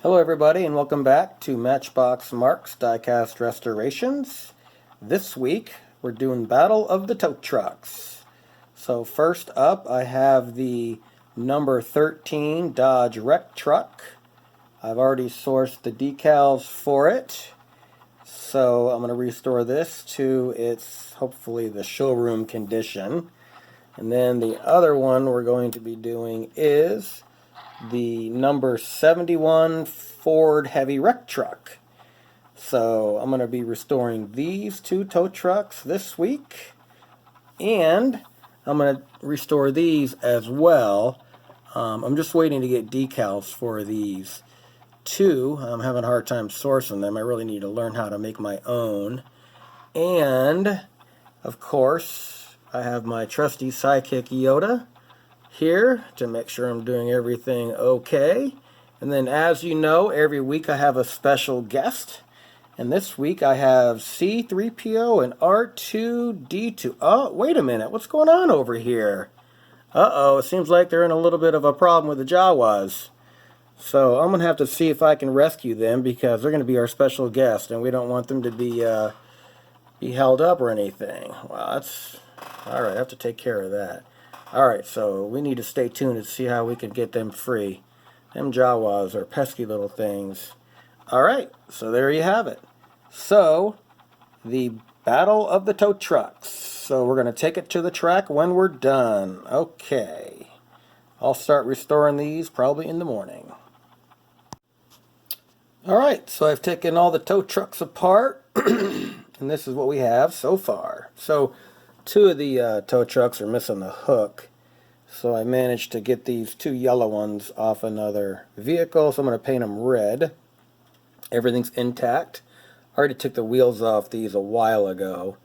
Hello everybody and welcome back to Matchbox Mark's Diecast Restorations. This week we're doing Battle of the Tow Trucks. So first up I have the number 13 Dodge Wreck Truck. I've already sourced the decals for it. So I'm going to restore this to its, hopefully, the showroom condition. And then the other one we're going to be doing is the number 71 Ford Heavy Wreck Truck. So I'm going to be restoring these two tow trucks this week, and I'm going to restore these as well. I'm just waiting to get decals for these two. I'm having a hard time sourcing them. I really need to learn how to make my own. And of course I have my trusty sidekick Yoda here to make sure I'm doing everything okay. And then, as you know, every week I have a special guest. And this week I have C3PO and R2D2. Oh, wait a minute. What's going on over here? Uh-oh, it seems like they're in a little bit of a problem with the Jawas. So I'm going to have to see if I can rescue them, because they're going to be our special guest, and we don't want them to be held up or anything. Well, that's... Alright, I have to take care of that. Alright, so we need to stay tuned to see how we can get them free. Them Jawas are pesky little things. Alright, so there you have it. So, the Battle of the Tow Trucks. So we're going to take it to the track when we're done. Okay. I'll start restoring these probably in the morning. Alright, so I've taken all the tow trucks apart. And this is what we have so far. So, two of the tow trucks are missing the hook, so I managed to get these two yellow ones off another vehicle, so I'm going to paint them red. Everything's intact. I already took the wheels off these a while ago,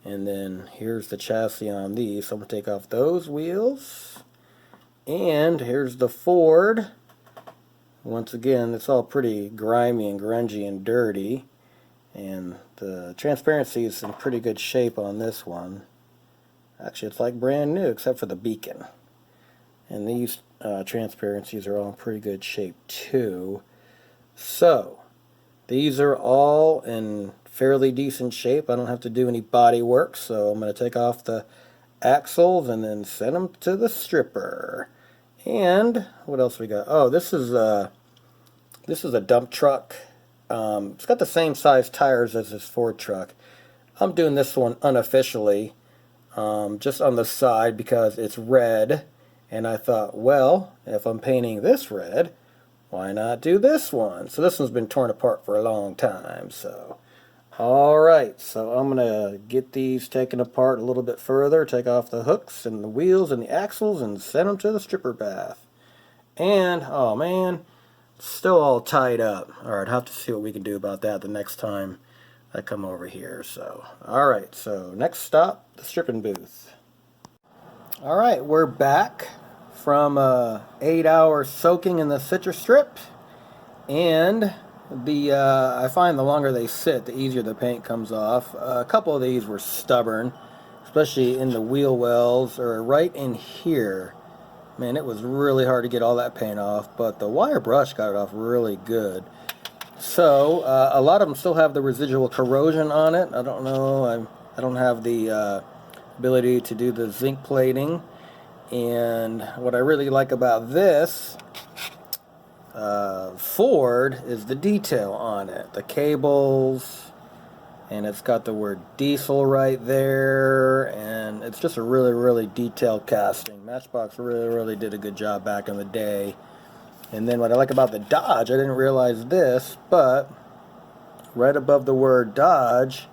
and then here's the chassis on these, so I'm going to take off those wheels. And here's the Ford. Once again, it's all pretty grimy and grungy and dirty, and the transparency is in pretty good shape on this one. Actually, it's like brand new, except for the beacon. And these transparencies are all in pretty good shape, too. So, these are all in fairly decent shape. I don't have to do any body work, so I'm going to take off the axles and then send them to the stripper. And, what else we got? Oh, this is a dump truck. It's got the same size tires as this Ford truck. I'm doing this one unofficially. Just on the side because it's red, and I thought, well, if I'm painting this red, why not do this one? So this one's been torn apart for a long time. So alright, so I'm gonna get these taken apart a little bit further, take off the hooks and the wheels and the axles, and send them to the stripper bath. And oh man, it's still all tied up. Alright, I'll have to see what we can do about that the next time I come over here. So alright, so next stop, the stripping booth. Alright, we're back from 8 hours soaking in the citrus strip, and I find the longer they sit, the easier the paint comes off. A couple of these were stubborn, especially in the wheel wells, or right in here. Man, it was really hard to get all that paint off, but the wire brush got it off really good. So, a lot of them still have the residual corrosion on it. I don't know, I don't have the ability to do the zinc plating. And what I really like about this Ford is the detail on it. The cables, and it's got the word diesel right there, and it's just a really, really detailed casting. Matchbox really did a good job back in the day. And then what I like about the Dodge, I didn't realize this, but right above the word Dodge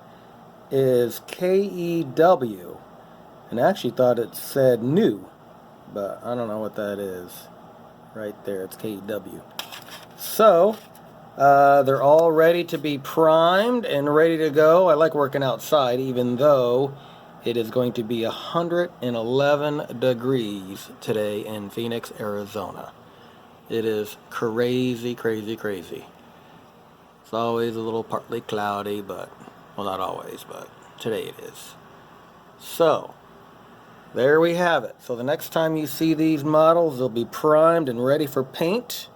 is KEW. And I actually thought it said new, but I don't know what that is. Right there, it's KEW. So, they're all ready to be primed and ready to go. I like working outside, even though it is going to be 111 degrees today in Phoenix, Arizona. It is crazy. It's always a little partly cloudy, but, well, not always, but today it is. So, there we have it. So the next time you see these models, they'll be primed and ready for paint.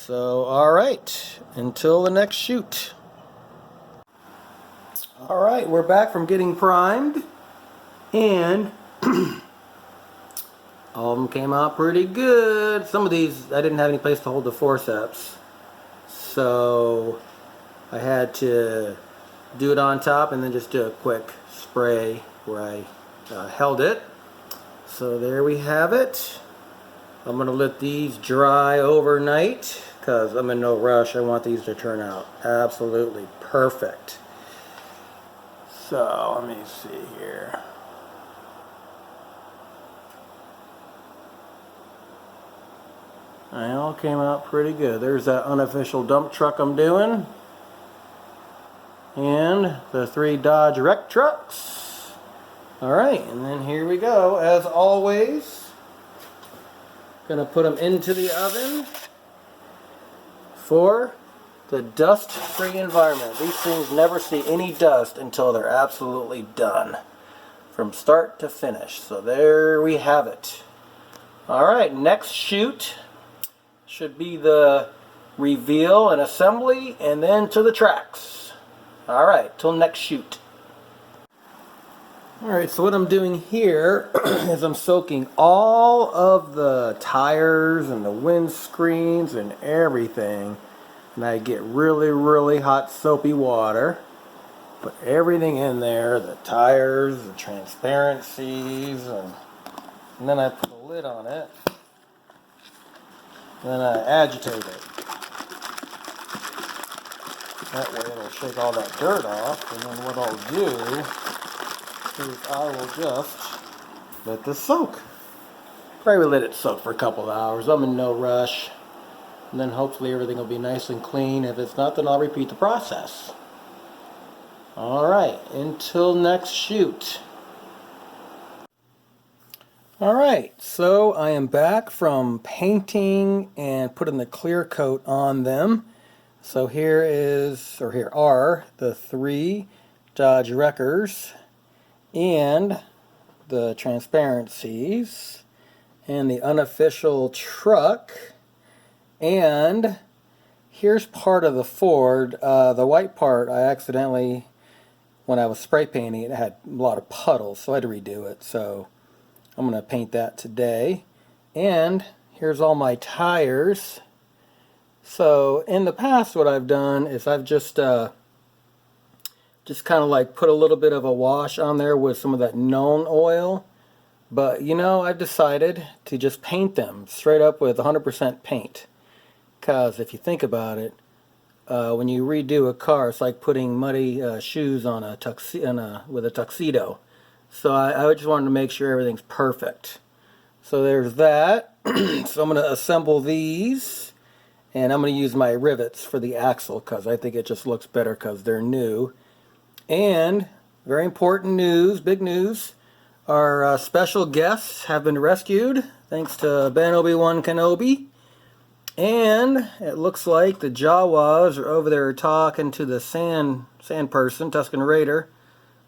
So, alright, until the next shoot. Alright, we're back from getting primed, and all of them came out pretty good. Some of these, I didn't have any place to hold the forceps, so I had to do it on top and then just do a quick spray where I held it. So there we have it. I'm going to let these dry overnight because I'm in no rush. I want these to turn out absolutely perfect. So let me see here. They all came out pretty good. There's that unofficial dump truck I'm doing. And the 3 Dodge wreck trucks. Alright, and then here we go. As always, gonna put them into the oven for the dust-free environment. These things never see any dust until they're absolutely done, from start to finish. So there we have it. Alright, next shoot should be the reveal and assembly, and then to the tracks. Alright, till next shoot. Alright, so what I'm doing here is I'm soaking all of the tires and the windscreens and everything, and I get really, really hot soapy water. Put everything in there, the tires, the transparencies, and then I put a lid on it. Then I agitate it. That way it'll shake all that dirt off, and then what I'll do is I will just let this soak. Probably let it soak for a couple of hours. I'm in no rush. And then hopefully everything will be nice and clean. If it's not, then I'll repeat the process. Alright, until next shoot. Alright, so I am back from painting and putting the clear coat on them. So here are the 3 Dodge Wreckers and the transparencies and the unofficial truck. And here's part of the Ford. The white part, I accidentally, when I was spray painting it, had a lot of puddles, so I had to redo it. So I'm going to paint that today. And here's all my tires. So in the past what I've done is I've just kind of like put a little bit of a wash on there with some of that known oil. But you know, I've decided to just paint them straight up with 100% paint. Because if you think about it, when you redo a car, it's like putting muddy shoes on with a tuxedo. So I just wanted to make sure everything's perfect. So there's that. So I'm going to assemble these, and I'm going to use my rivets for the axle because I think it just looks better because they're new. And very important news, big news, our special guests have been rescued thanks to Ben Obi-Wan Kenobi. And it looks like the Jawas are over there talking to the sand person, Tusken Raider.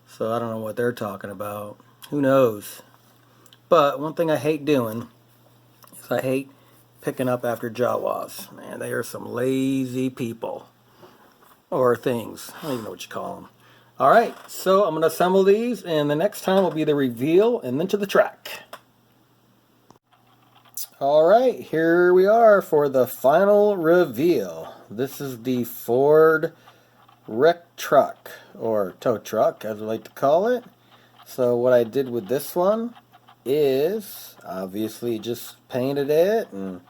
So I don't know what they're talking about. Who knows? But one thing I hate doing is I hate picking up after Jawas. Man, they are some lazy people. Or things. I don't even know what you call them. Alright, so I'm going to assemble these, and the next time will be the reveal and then to the track. Alright, here we are for the final reveal. This is the Ford wreck truck, or tow truck as we like to call it. So what I did with this one is obviously just painted it and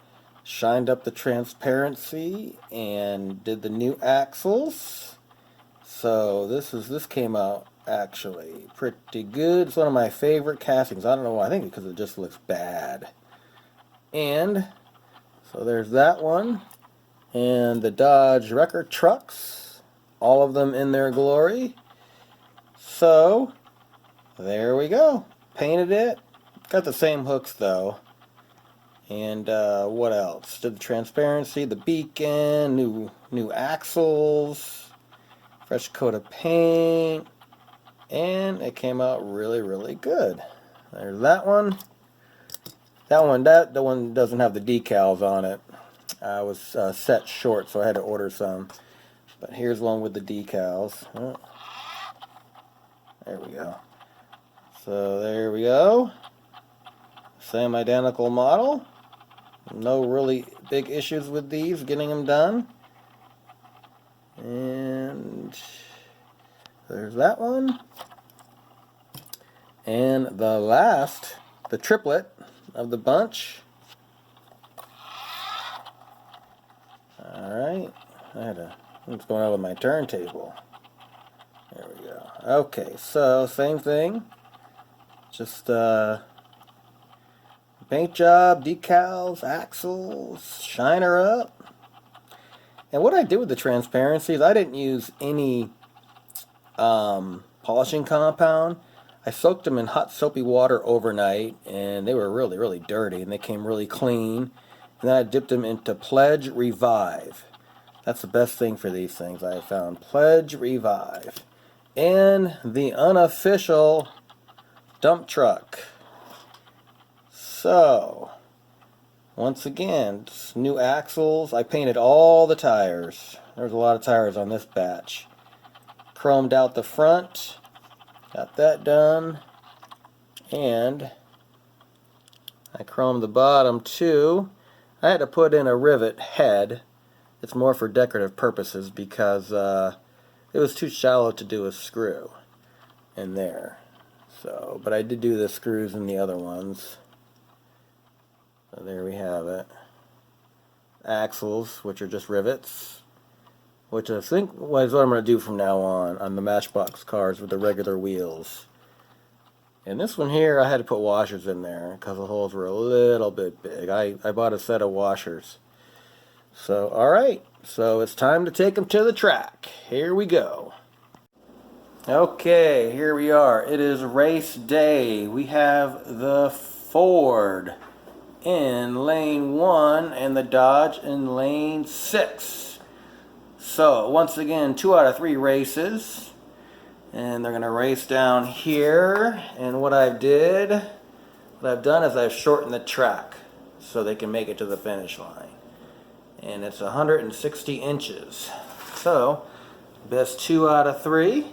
shined up the transparency and did the new axles. So this came out actually pretty good. It's one of my favorite castings. I don't know why. I think because it just looks bad. And so there's that one, and the Dodge Wrecker trucks, all of them in their glory. So there we go, painted it, got the same hooks though. And what else? Did the transparency, the beacon, new axles, fresh coat of paint, and it came out really, really good. There's that one. That one doesn't have the decals on it. I was set short, so I had to order some. But here's one with the decals. Oh, there we go. So there we go. Same identical model. No really big issues with these, getting them done. And there's that one. And the last, the triplet of the bunch. Alright. What's going on with my turntable? There we go. Okay, so same thing. Just paint job, decals, axles, shiner up. And what I did with the transparencies, I didn't use any polishing compound. I soaked them in hot soapy water overnight, and they were really, really dirty, and they came really clean. And then I dipped them into Pledge Revive. That's the best thing for these things I have found. Pledge Revive. And the unofficial dump truck. So, once again, new axles. I painted all the tires. There's a lot of tires on this batch. Chromed out the front. Got that done. And I chromed the bottom too. I had to put in a rivet head. It's more for decorative purposes because it was too shallow to do a screw in there. So, but I did do the screws in the other ones. So there we have it. Axles, which are just rivets, which I think is what I'm going to do from now on the Matchbox cars with the regular wheels. And this one here, I had to put washers in there because the holes were a little bit big. I bought a set of washers. So, alright. So, it's time to take them to the track. Here we go. Okay, here we are. It is race day. We have the Ford in lane 1 and the Dodge in lane 6. So, once again, 2 out of 3 races. And they're going to race down here. And what I've done is I've shortened the track so they can make it to the finish line. And it's 160 inches. So, best 2 out of 3.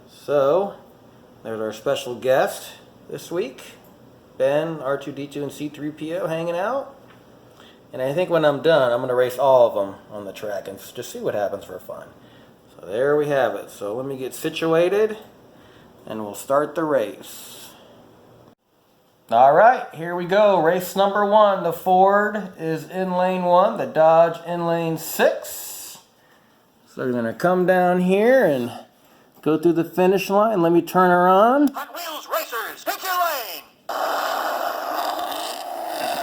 So, there's our special guest this week. Ben, R2-D2, and C3PO hanging out. And I think when I'm done, I'm going to race all of them on the track and just see what happens for fun. So there we have it. So let me get situated and we'll start the race. Alright, here we go. Race number 1. The Ford is in lane 1. The Dodge in lane 6. So we're going to come down here and go through the finish line. Let me turn her on. Hot Wheels Racers, pick your lane!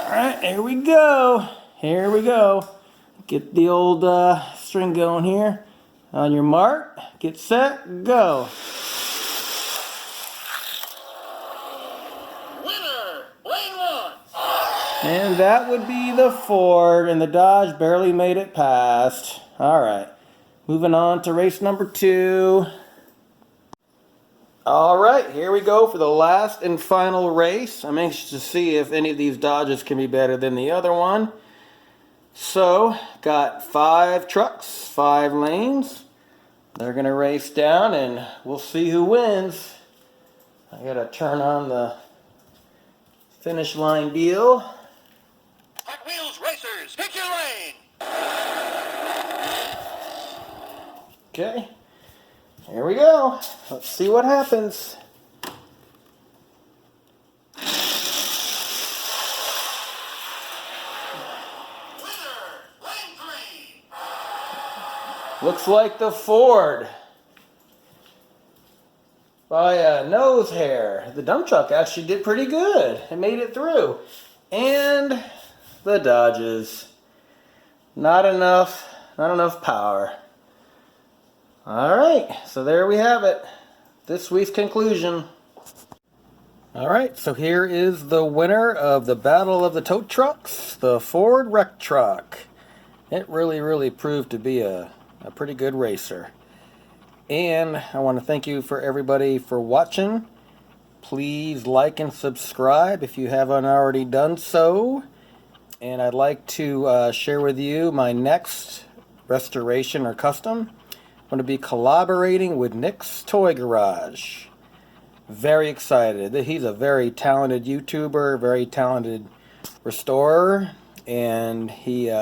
Alright, here we go. Here we go. Get the old string going here. On your mark, get set, go. Winner, lane 1. And that would be the Ford, and the Dodge barely made it past. Alright, moving on to race number 2. Alright, here we go for the last and final race. I'm anxious to see if any of these Dodges can be better than the other one. So, got 5 trucks, 5 lanes. They're going to race down and we'll see who wins. I got to turn on the finish line deal. Hot Wheels Racers, pick your lane! Okay, here we go. Let's see what happens. Looks like the Ford by a nose hair. The dump truck actually did pretty good. It made it through. And the Dodges. Not enough power. Alright, so there we have it. This week's conclusion. Alright, so here is the winner of the Battle of the Tow Trucks, the Ford Wreck Truck. It really proved to be a pretty good racer. And I want to thank you for everybody for watching. Please like and subscribe if you haven't already done so. and I'd like to share with you my next restoration or custom. I'm going to be collaborating with Nick's Toy Garage. Very excited. He's a very talented YouTuber, very talented restorer, and he's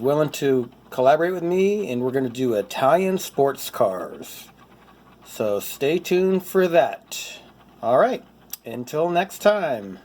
willing to collaborate with me, and we're going to do Italian sports cars. So stay tuned for that. All right, until next time.